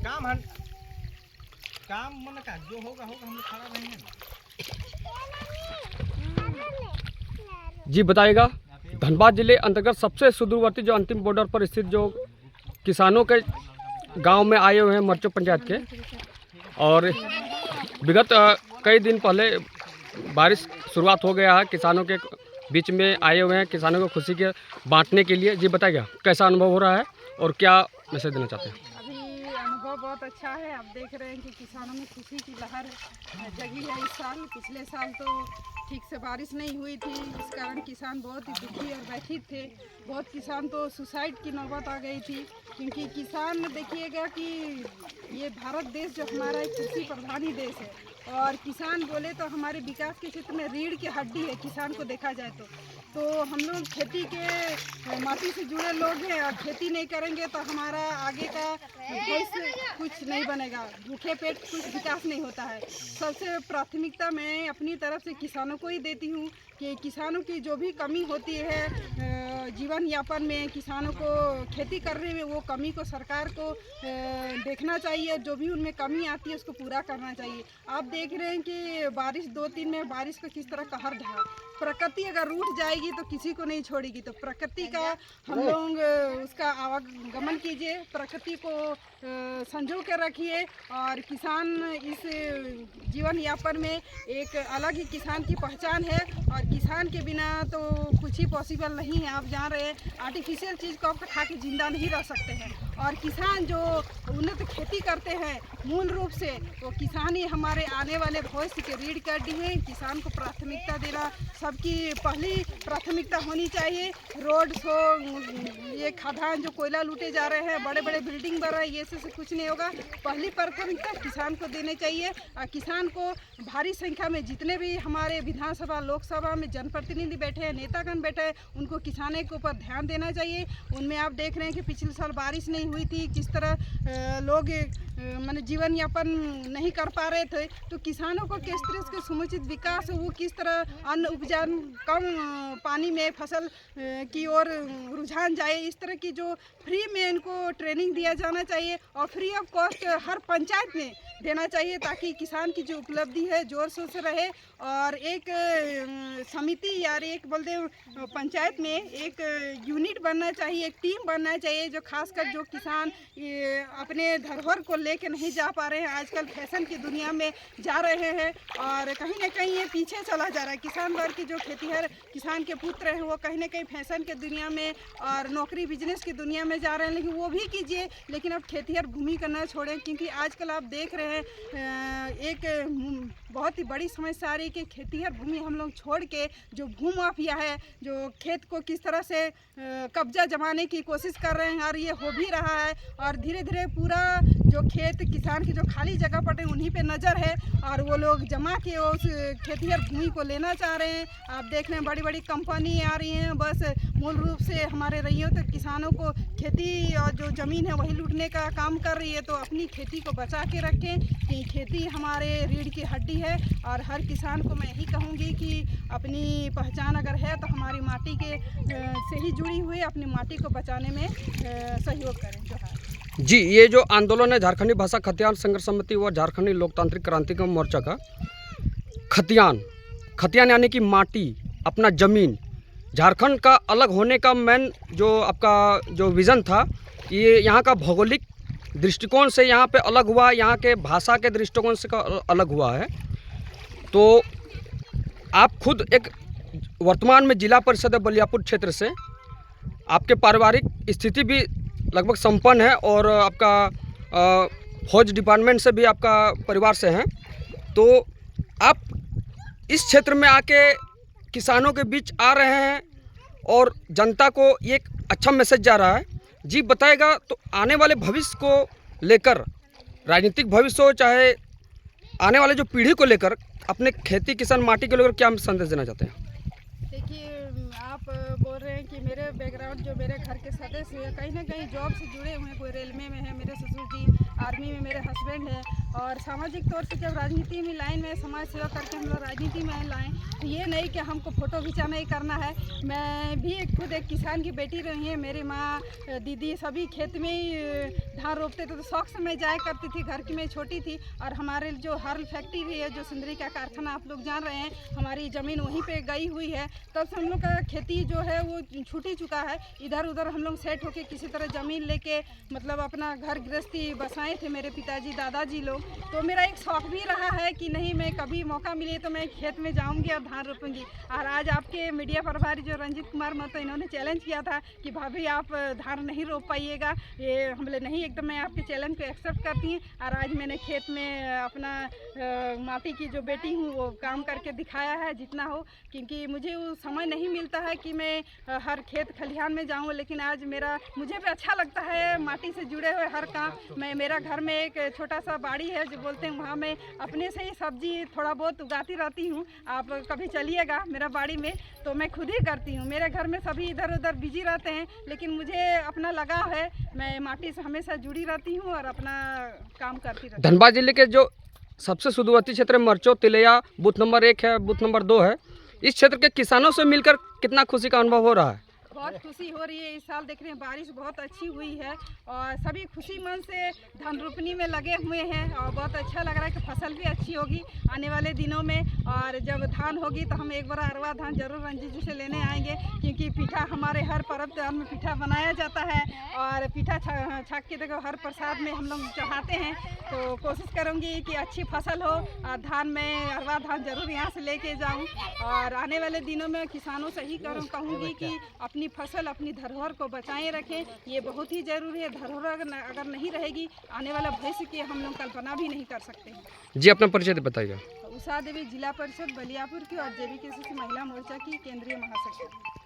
काम हन काम मन का जो होगा होगा, हम लोग खड़ा रहेंगे ना। जी बताइएगा, धनबाद जिले अंतर्गत सबसे सुदूरवर्ती जो अंतिम बॉर्डर पर स्थित जो किसानों के गांव में आए हुए हैं मरचो पंचायत के, और विगत कई दिन पहले बारिश शुरुआत हो गया है, किसानों के बीच में आए हुए हैं, किसानों को खुशी के बांटने के लिए। जी बताइएगा कैसा अनुभव हो रहा है और क्या मैसेज देना चाहते हैं? अभी अनुभव बहुत अच्छा है। आप देख रहे हैं कि किसानों में खुशी की लहर जगी है इस साल। पिछले साल तो ठीक से बारिश नहीं हुई थी, इस कारण किसान बहुत ही दुखी और व्यथित थे। बहुत किसान तो सुसाइड की नौबत आ गई थी, क्योंकि किसान देखिएगा कि ये भारत देश जो हमारा एक कृषि प्रधान ही देश है, और किसान बोले तो हमारे विकास के क्षेत्र में रीढ़ की हड्डी है किसान को देखा जाए तो हम लोग खेती के माटी से जुड़े लोग हैं, और खेती नहीं करेंगे तो हमारा आगे का भविष्य कुछ नहीं बनेगा। भूखे पेट कुछ विकास नहीं होता है। सबसे प्राथमिकता मैं अपनी तरफ से किसानों को ही देती हूँ कि किसानों की जो भी कमी होती है जीवन यापन में, किसानों को खेती करने में, वो कमी को सरकार को देखना चाहिए। जो भी उनमें कमी आती है उसको पूरा करना चाहिए। आप देख रहे हैं कि बारिश 2-3 में बारिश का किस तरह कहर ढहा। प्रकृति अगर रूठ जाएगी तो किसी को नहीं छोड़ेगी, तो प्रकृति का हम लोग उसका आवागमन कीजिए, प्रकृति को संजो कर रखिए। और किसान इस जीवन यापन में एक अलग ही किसान की पहचान है, और किसान के बिना तो कुछ ही पॉसिबल नहीं है। आप जान रहे हैं आर्टिफिशियल चीज़ को आप खा के जिंदा नहीं रह सकते हैं, और किसान जो उन्नत खेती करते हैं मूल रूप से वो किसान ही हमारे आने वाले भविष्य के रीढ़ की हड्डी है। किसान को प्राथमिकता देना सबकी पहली प्राथमिकता होनी चाहिए। रोड हो, ये खदान जो कोयला लूटे जा रहे हैं, बड़े बड़े बिल्डिंग बन रहे हैं, ये से कुछ नहीं होगा। पहली प्राथमिकता किसान को देनी चाहिए। और किसान को भारी संख्या में जितने भी हमारे विधानसभा लोकसभा में जनप्रतिनिधि बैठे हैं, नेतागण बैठे हैं, उनको किसानों के ऊपर ध्यान देना चाहिए। उनमें आप देख रहे हैं कि पिछले साल बारिश नहीं हुई थी, किस तरह लोग माने जीवन यापन नहीं कर पा रहे थे। तो किसानों को किस तरह से समुचित विकास, वो किस तरह अन्न उपजान कम पानी में फसल की ओर रुझान जाए, इस तरह की जो फ्री में इनको ट्रेनिंग दिया जाना चाहिए, और फ्री ऑफ कॉस्ट हर पंचायत में देना चाहिए, ताकि किसान की जो उपलब्धि है जोर शोर से रहे। और एक समिति या एक बोलते पंचायत में एक यूनिट बनना चाहिए, एक टीम बनना चाहिए, जो खासकर जो किसान अपने धरोहर को लेके नहीं जा पा रहे हैं, आजकल फैशन की दुनिया में जा रहे हैं, और कहीं ना कहीं ये पीछे चला जा रहा है। किसान वर्ग की जो खेतीहर किसान के पुत्र हैं वो कहीं ना कहीं फैशन के दुनिया में और नौकरी बिजनेस की दुनिया में जा रहे हैं। लेकिन वो भी कीजिए, लेकिन अब खेतीहर भूमि करना छोड़ें, क्योंकि आजकल आप देख रहे हैं एक बहुत ही बड़ी समस्या आ रही है कि खेतीहर भूमि हम लोग छोड़ के जो भूमाफिया है, जो खेत को किस तरह से कब्जा जमाने की कोशिश कर रहे हैं, और ये हो भी रहा है। और धीरे धीरे पूरा जो खेत किसान की जो खाली जगह पड़े उन्हीं पे नज़र है, और वो लोग जमा के उस खेतीहर भूमि को लेना चाह रहे हैं। आप देख रहे हैं बड़ी बड़ी कंपनी आ रही हैं, बस मूल रूप से हमारे रैयों तक किसानों को खेती और जो ज़मीन है वही लूटने का काम कर रही है। तो अपनी खेती को बचा के रखें, कि खेती हमारे रीढ़ की हड्डी है। और हर किसान को मैं यही कहूँगी कि अपनी पहचान अगर है तो हमारी माटी के से ही जुड़ी हुई अपनी माटी को बचाने में सहयोग करें। जोहार। जी, ये जो आंदोलन है झारखंडी भाषा खतियान संघर्ष समिति व झारखंडी लोकतांत्रिक क्रांतिकारी मोर्चा का, खतियान यानी कि माटी, अपना ज़मीन, झारखंड का अलग होने का मेन जो आपका जो विज़न था, ये यहाँ का भौगोलिक दृष्टिकोण से यहाँ पे अलग हुआ, यहाँ के भाषा के दृष्टिकोण से अलग हुआ है। तो आप खुद एक वर्तमान में जिला परिषद बलियापुर क्षेत्र से, आपके पारिवारिक स्थिति भी लगभग संपन्न है, और आपका फौज डिपार्टमेंट से भी आपका परिवार से हैं। तो आप इस क्षेत्र में आके किसानों के बीच आ रहे हैं, और जनता को ये एक अच्छा मैसेज जा रहा है। जी बताएगा, तो आने वाले भविष्य को लेकर, राजनीतिक भविष्य हो चाहे आने वाले जो पीढ़ी को लेकर, अपने खेती किसान माटी को लेकर क्या संदेश देना चाहते हैं? देखिए, आप बोल रहे हैं कि मेरे बैकग्राउंड जो मेरे घर के सदस्य हैं कहीं ना कहीं जॉब से जुड़े हुए हैं। कोई रेलवे में है, मेरे ससुर जी आर्मी में, मेरे हस्बैंड हैं, और सामाजिक तौर से जब राजनीति में लाइन में समाज सेवा करके हम लोग राजनीति में लाएँ, तो ये नहीं कि हमको फ़ोटो खिंचाना ही करना है। मैं भी खुद एक किसान की बेटी रही है। मेरी माँ दीदी सभी खेत में ही धान रोपते थे, तो शौक से मैं जाया करती थी। घर की मैं छोटी थी और हमारे जो हर फैक्ट्री भी है, जो सिंदरी का कारखाना आप लोग जान रहे हैं, हमारी ज़मीन वहीं पे गई हुई है। तब से हम लोग का खेती जो है वो छूट ही चुका है। इधर उधर हम लोग सेट होके किसी तरह ज़मीन लेके मतलब अपना घर गृहस्थी बसाए थे मेरे पिताजी दादाजी लोग। तो मेरा एक शौक भी रहा है कि नहीं, मैं कभी मौका मिले तो मैं खेत में जाऊंगी और धान रोपूंगी। और आज आपके मीडिया प्रभारी जो रंजीत कुमार महतो, इन्होंने चैलेंज किया था कि भाभी आप धान नहीं रोप पाइएगा, ये हम बोले नहीं, एकदम मैं आपके चैलेंज को एक्सेप्ट करती हूँ। और आज मैंने खेत में अपना माटी की जो बेटी हूँ वो काम करके दिखाया है जितना हो, क्योंकि मुझे वो समय नहीं मिलता है कि मैं हर खेत खलिहान में जाऊँ। लेकिन आज मुझे भी अच्छा लगता है माटी से जुड़े हुए हर काम। मेरा घर में एक छोटा सा बाड़ी है जो बोलते हैं, वहाँ मैं अपने से ही सब्जी थोड़ा बहुत उगाती रहती हूँ। आप कभी चलिएगा मेरा बाड़ी में, तो मैं खुद ही करती हूँ। मेरे घर में सभी इधर उधर बिजी रहते हैं, लेकिन मुझे अपना लगाव है। मैं माटी से हमेशा जुड़ी रहती हूँ और अपना काम करती रहती हूँ। धनबाद जिले के जो सबसे सुदूरवर्ती क्षेत्र में मरचो तिलैया बूथ नंबर 1 है, बूथ नंबर 2 है, इस क्षेत्र के किसानों से मिलकर कितना खुशी का अनुभव हो रहा है? बहुत खुशी हो रही है। इस साल देख रहे हैं बारिश बहुत अच्छी हुई है और सभी खुशी मन से धान रोपनी में लगे हुए हैं और बहुत अच्छा लग रहा है कि फसल भी अच्छी होगी आने वाले दिनों में। और जब धान होगी तो हम एक बार अरवा धान जरूर रंजीत जी से लेने आएंगे, क्योंकि पीठा हमारे हर पर्व त्योहार में पीठा बनाया जाता है और पीठा छाक के देखो हर प्रसाद में हम लोग चढ़ाते हैं। तो कोशिश करूँगी कि अच्छी फसल हो और धान में अरवा धान जरूर यहाँ से लेके जाऊँ। और आने वाले दिनों में किसानों से ही कहूँगी कि अपनी फसल अपनी धरोहर को बचाए रखें, ये बहुत ही ज़रूरी है। धरोहर अगर नहीं रहेगी, आने वाला भविष्य की हम लोग कल्पना भी नहीं कर सकते हैं। जी, अपना परिचय बताइए। उषा देवी, जिला परिषद बलियापुर की और JBKCC महिला मोर्चा की केंद्रीय महासचिव।